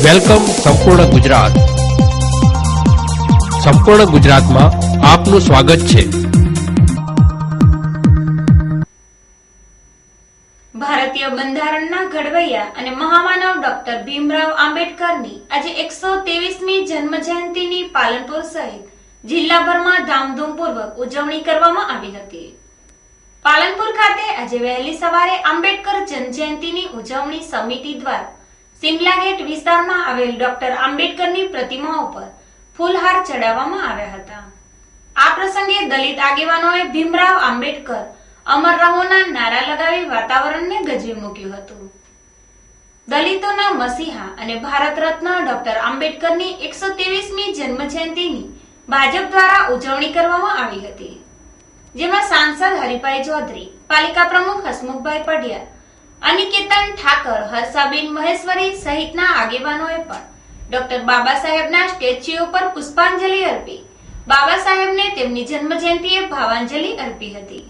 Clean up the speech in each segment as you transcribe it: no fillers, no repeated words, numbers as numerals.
Welcome સંપૂર્ણ ગુજરાત. સંપૂર્ણ ગુજરાતમાં આપનું સ્વાગત છે. ભારતીય બંધારણના ઘડવૈયા અને મહામાનવ ડોક્ટર ભીમરાવ આંબેડકરની આજે 123મી જન્મ જયંતિની પાલનપુર સહિત જિલ્લાભરમાં ધામધૂમપૂર્વક ઉજવણી કરવામાં આવી હતી. પાલનપુર ખાતે આજે વહેલી સવારે આંબેડકર જન્મજયંતિની ઉજવણી સમિતિ દ્વારા સિમલા ગેટ વિસ્તારમાં આવેલ ડોક્ટર આંબેડકરની પ્રતિમા ઉપર ફૂલહાર ચડાવવામાં આવ્યા હતા. આ પ્રસંગે દલિત આગેવાનોએ ભીમરાવ આંબેડકર અમર રહોના નારા લગાવી વાતાવરણને ગજવી મૂક્યું હતું. દલિતોના મસીહા અને ભારત રત્ન ડોક્ટર આંબેડકરની 123મી જન્મ જયંતિની ભાજપ દ્વારા ઉજવણી કરવામાં આવી હતી, જેમાં સાંસદ હરિભાઈ ચૌધરી, પાલિકા પ્રમુખ હસમુખભાઈ પઢિયાર, અનિકેતન ઠાકર, હર્ષાબેન મહેશ્વરી સહિતના આગેવાનોએ પણ ડોક્ટર બાબા સાહેબના સ્ટેચ્યુ ઉપર પુષ્પાંજલિ અર્પી બાબા સાહેબને તેમની જન્મ જયંતિએ ભાવાંજલિ અર્પી હતી.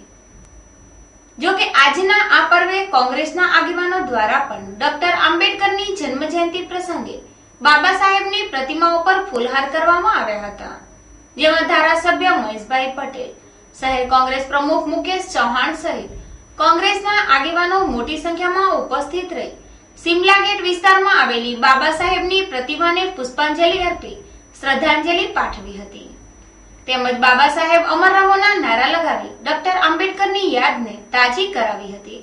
જો કે આજના આ પર્વે કોંગ્રેસના આગેવાનો દ્વારા પણ ડોક્ટર આંબેડકરની જન્મ જયંતિ પ્રસંગે બાબા સાહેબની પ્રતિમા ઉપર ફૂલહાર કરવામાં આવ્યા હતા, જેમાં ધારાસભ્ય મહેશભાઈ પટેલ, શહેર કોંગ્રેસ પ્રમુખ મુકેશ ચૌહાણ સહિત કોંગ્રેસના આગેવાનો મોટી સંખ્યામાં ઉપસ્થિત રહી સિમલા ગેટ વિસ્તારમાં આવેલી બાબા સાહેબની પ્રતિમાને પુષ્પાંજલિ અર્પી શ્રદ્ધાંજલિ પાઠવી હતી. તેમજ બાબા સાહેબ અમર રહોના નારા લગાવી ડોક્ટર આંબેડકરની યાદને તાજી કરાવી હતી.